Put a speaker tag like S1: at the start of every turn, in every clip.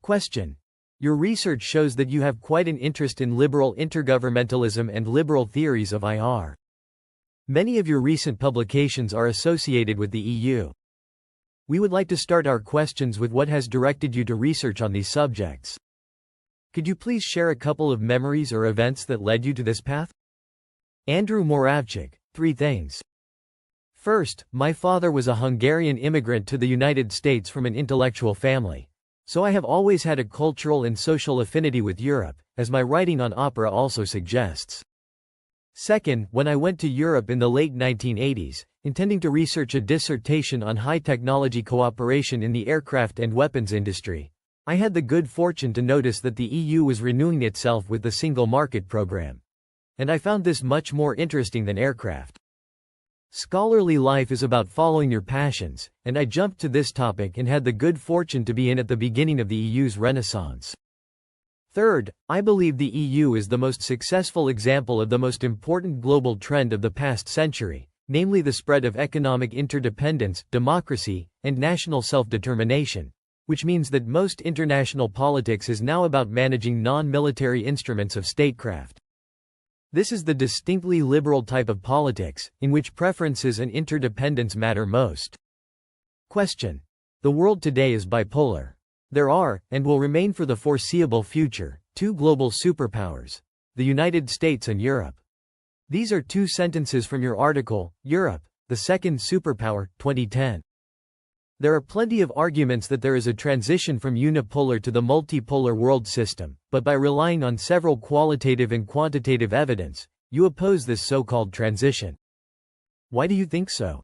S1: Question. Your research shows that you have quite an interest in liberal intergovernmentalism and liberal theories of IR. Many of your recent publications are associated with the EU. We would like to start our questions with what has directed you to research on these subjects. Could you please share a couple of memories or events that led you to this path? Andrew Moravcsik, 3 things. First, my father was a Hungarian immigrant to the United States from an intellectual family. So I have always had a cultural and social affinity with Europe, as my writing on opera also suggests. Second, when I went to Europe in the late 1980s, intending to research a dissertation on high-technology cooperation in the aircraft and weapons industry, I had the good fortune to notice that the EU was renewing itself with the Single Market Program. And I found this much more interesting than aircraft. Scholarly life is about following your passions, and I jumped to this topic and had the good fortune to be in at the beginning of the EU's renaissance. Third, I believe the EU is the most successful example of the most important global trend of the past century, namely the spread of economic interdependence, democracy, and national self-determination, which means that most international politics is now about managing non-military instruments of statecraft. This is the distinctly liberal type of politics, in which preferences and interdependence matter most. Question. The world today is bipolar. There are, and will remain for the foreseeable future, 2 global superpowers: the United States and Europe. These are 2 sentences from your article, Europe, the Second Superpower, 2010. There are plenty of arguments that there is a transition from unipolar to the multipolar world system, but by relying on several qualitative and quantitative evidence, you oppose this so-called transition. Why do you think so?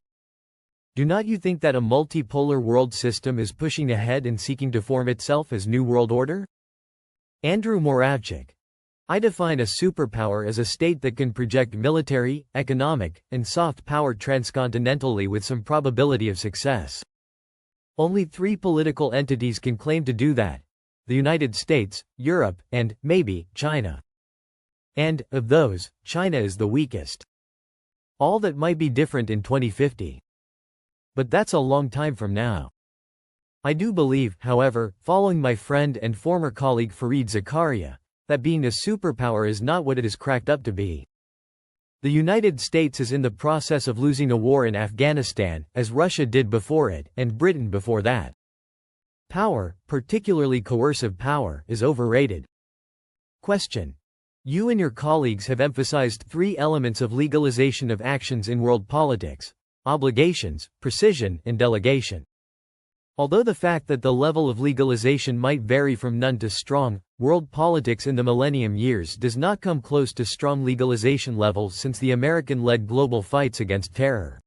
S1: Do not you think that a multipolar world system is pushing ahead and seeking to form itself as New World Order? Andrew Moravcsik. I define a superpower as a state that can project military, economic, and soft power transcontinentally with some probability of success. Only 3 political entities can claim to do that: the United States, Europe, and, maybe, China. And, of those, China is the weakest. All that might be different in 2050. But that's a long time from now. I do believe, however, following my friend and former colleague Fareed Zakaria, that being a superpower is not what it is cracked up to be. The United States is in the process of losing a war in Afghanistan, as Russia did before it, and Britain before that. Power, particularly coercive power, is overrated. Question. You and your colleagues have emphasized 3 elements of legalization of actions in world politics: obligations, precision, and delegation. Although the fact that the level of legalization might vary from none to strong, world politics in the millennium years does not come close to strong legalization levels since the American-led global fights against terror.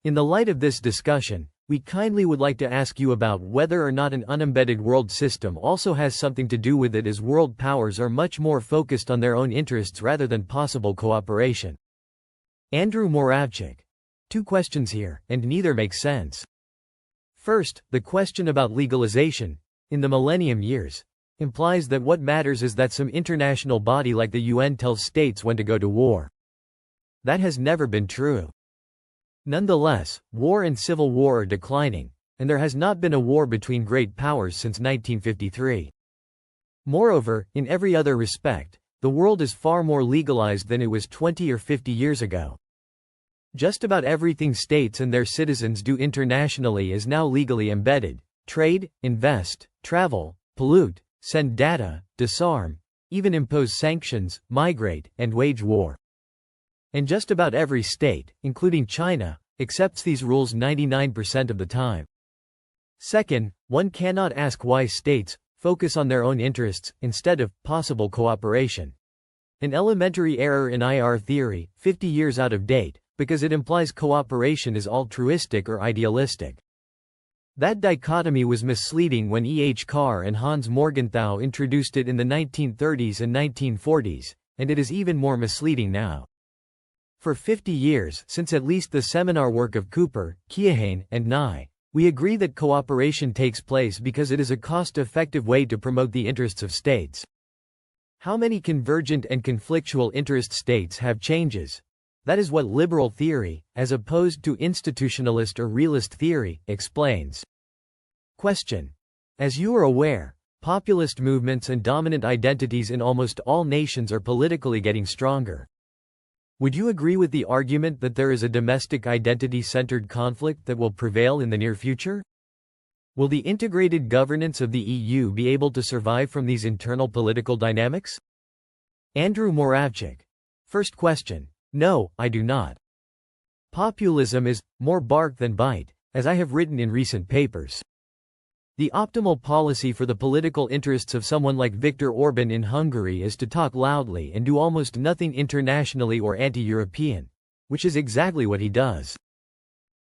S1: In the light of this discussion, we kindly would like to ask you about whether or not an unembedded world system also has something to do with it, as world powers are much more focused on their own interests rather than possible cooperation. Andrew Moravcsik. 2 questions here, and neither makes sense. First, the question about legalization, in the millennium years, implies that what matters is that some international body like the UN tells states when to go to war. That has never been true. Nonetheless, war and civil war are declining, and there has not been a war between great powers since 1953. Moreover, in every other respect, the world is far more legalized than it was 20 or 50 years ago. Just about everything states and their citizens do internationally is now legally embedded: trade, invest, travel, pollute, send data, disarm, even impose sanctions, migrate, and wage war. And just about every state, including China, accepts these rules 99% of the time. Second, one cannot ask why states focus on their own interests instead of possible cooperation. An elementary error in IR theory, 50 years out of date, because it implies cooperation is altruistic or idealistic. That dichotomy was misleading when E. H. Carr and Hans Morgenthau introduced it in the 1930s and 1940s, and it is even more misleading now. For 50 years, since at least the seminar work of Cooper, Keohane, and Nye, we agree that cooperation takes place because it is a cost-effective way to promote the interests of states. How many convergent and conflictual interest states have changes? That is what liberal theory, as opposed to institutionalist or realist theory, explains. Question. As you are aware, populist movements and dominant identities in almost all nations are politically getting stronger. Would you agree with the argument that there is a domestic identity-centered conflict that will prevail in the near future? Will the integrated governance of the EU be able to survive from these internal political dynamics? Andrew Moravcsik. First question. No, I do not. Populism is more bark than bite, as I have written in recent papers. The optimal policy for the political interests of someone like Viktor Orban in Hungary is to talk loudly and do almost nothing internationally or anti-European, which is exactly what he does.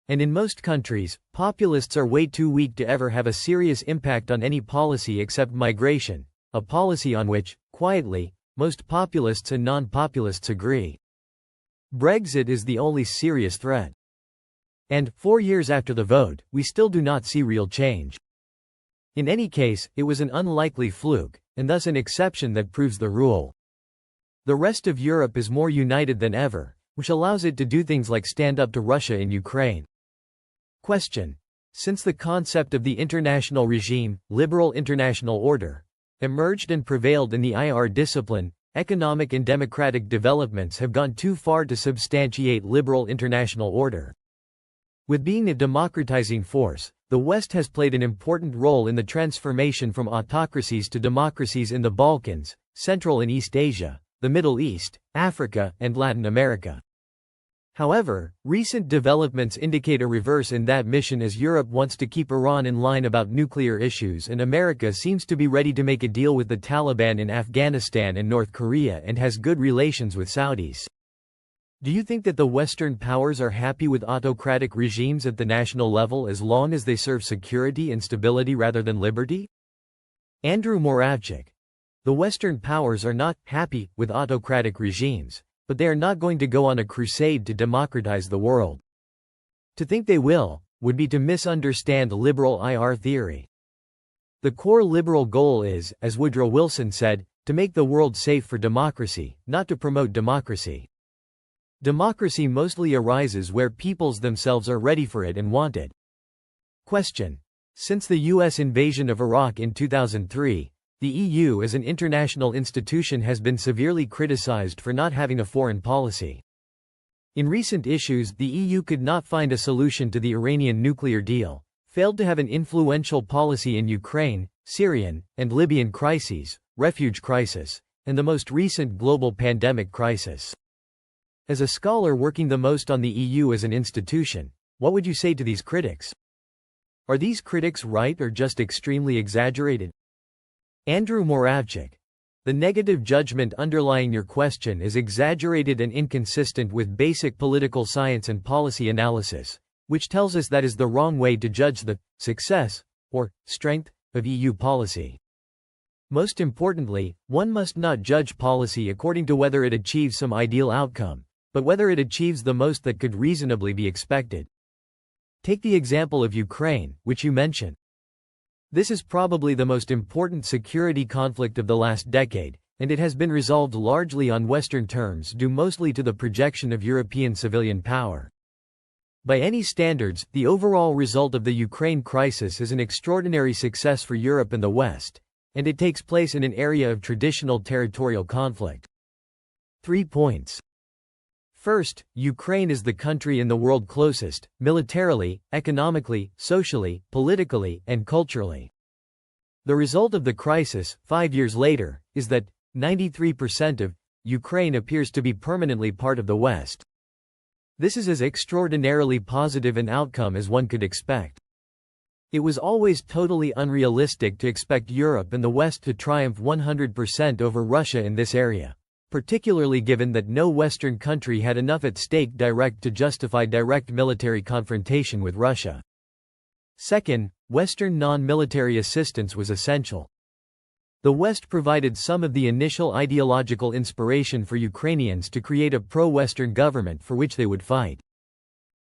S1: And in most countries, populists are way too weak to ever have a serious impact on any policy except migration, a policy on which, quietly, most populists and non-populists agree. Brexit is the only serious threat. And, 4 years after the vote, we still do not see real change. In any case, it was an unlikely fluke, and thus an exception that proves the rule. The rest of Europe is more united than ever, which allows it to do things like stand up to Russia in Ukraine. Question. Since the concept of the international regime, liberal international order, emerged and prevailed in the IR discipline, economic and democratic developments have gone too far to substantiate liberal international order. With being a democratizing force, the West has played an important role in the transformation from autocracies to democracies in the Balkans, Central and East Asia, the Middle East, Africa, and Latin America. However, recent developments indicate a reverse in that mission as Europe wants to keep Iran in line about nuclear issues and America seems to be ready to make a deal with the Taliban in Afghanistan and North Korea and has good relations with Saudis. Do you think that the Western powers are happy with autocratic regimes at the national level as long as they serve security and stability rather than liberty? Andrew Moravcsik. The Western powers are not happy with autocratic regimes, but they are not going to go on a crusade to democratize the world. To think they will, would be to misunderstand liberal IR theory. The core liberal goal is, as Woodrow Wilson said, to make the world safe for democracy, not to promote democracy. Democracy mostly arises where peoples themselves are ready for it and want it. Question. Since the U.S. invasion of Iraq in 2003, the EU as an international institution has been severely criticized for not having a foreign policy. In recent issues, the EU could not find a solution to the Iranian nuclear deal, failed to have an influential policy in Ukraine, Syrian, and Libyan crises, refugee crisis, and the most recent global pandemic crisis. As a scholar working the most on the EU as an institution, what would you say to these critics? Are these critics right or just extremely exaggerated? Andrew Moravcsik. The negative judgment underlying your question is exaggerated and inconsistent with basic political science and policy analysis, which tells us that is the wrong way to judge the success or strength of EU policy. Most importantly, one must not judge policy according to whether it achieves some ideal outcome, but whether it achieves the most that could reasonably be expected. Take the example of Ukraine, which you mentioned. This is probably the most important security conflict of the last decade, and it has been resolved largely on Western terms due mostly to the projection of European civilian power. By any standards, the overall result of the Ukraine crisis is an extraordinary success for Europe and the West, and it takes place in an area of traditional territorial conflict. 3 points. First, Ukraine is the country in the world closest, militarily, economically, socially, politically, and culturally. The result of the crisis, 5 years later, is that 93% of Ukraine appears to be permanently part of the West. This is as extraordinarily positive an outcome as one could expect. It was always totally unrealistic to expect Europe and the West to triumph 100% over Russia in this area, particularly given that no Western country had enough at stake direct to justify direct military confrontation with Russia. Second, Western non-military assistance was essential. The West provided some of the initial ideological inspiration for Ukrainians to create a pro-Western government for which they would fight.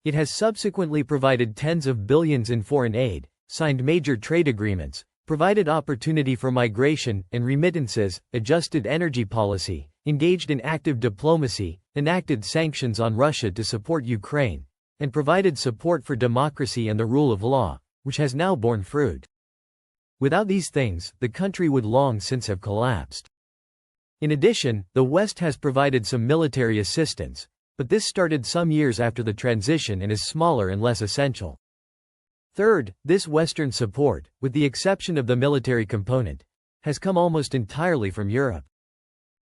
S1: It has subsequently provided tens of billions in foreign aid, signed major trade agreements, provided opportunity for migration and remittances, adjusted energy policy, engaged in active diplomacy, enacted sanctions on Russia to support Ukraine, and provided support for democracy and the rule of law, which has now borne fruit. Without these things, the country would long since have collapsed. In addition, the West has provided some military assistance, but this started some years after the transition and is smaller and less essential. Third, this Western support, with the exception of the military component, has come almost entirely from Europe.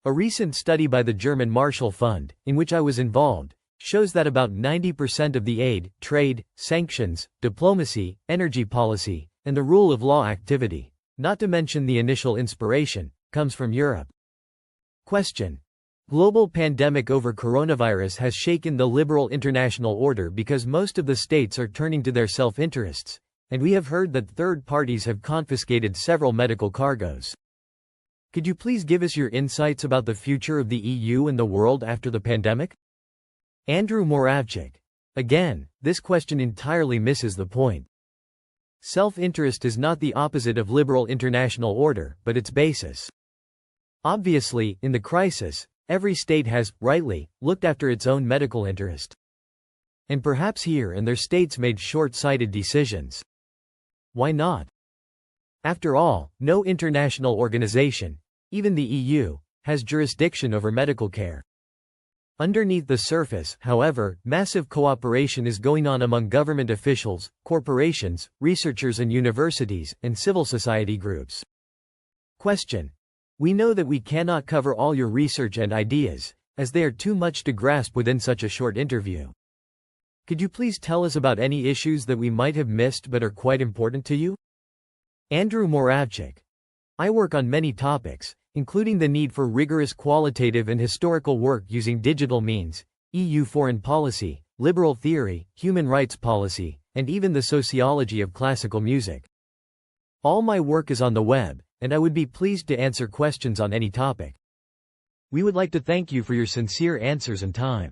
S1: A recent study by the German Marshall Fund, in which I was involved, shows that about 90% of the aid, trade, sanctions, diplomacy, energy policy, and the rule of law activity, not to mention the initial inspiration, comes from Europe. Question. Global pandemic over coronavirus has shaken the liberal international order because most of the states are turning to their self-interests, and we have heard that third parties have confiscated several medical cargoes. Could you please give us your insights about the future of the EU and the world after the pandemic? Andrew Moravcsik. Again, this question entirely misses the point. Self-interest is not the opposite of liberal international order, but its basis. Obviously, in the crisis, every state has, rightly, looked after its own medical interest. And perhaps here and there states made short-sighted decisions. Why not? After all, no international organization, even the EU, has jurisdiction over medical care. Underneath the surface, however, massive cooperation is going on among government officials, corporations, researchers and universities, and civil society groups. Question. We know that we cannot cover all your research and ideas, as they are too much to grasp within such a short interview. Could you please tell us about any issues that we might have missed but are quite important to you? Andrew Moravcsik. I work on many topics, including the need for rigorous qualitative and historical work using digital means, EU foreign policy, liberal theory, human rights policy, and even the sociology of classical music. All my work is on the web, and I would be pleased to answer questions on any topic. We would like to thank you for your sincere answers and time.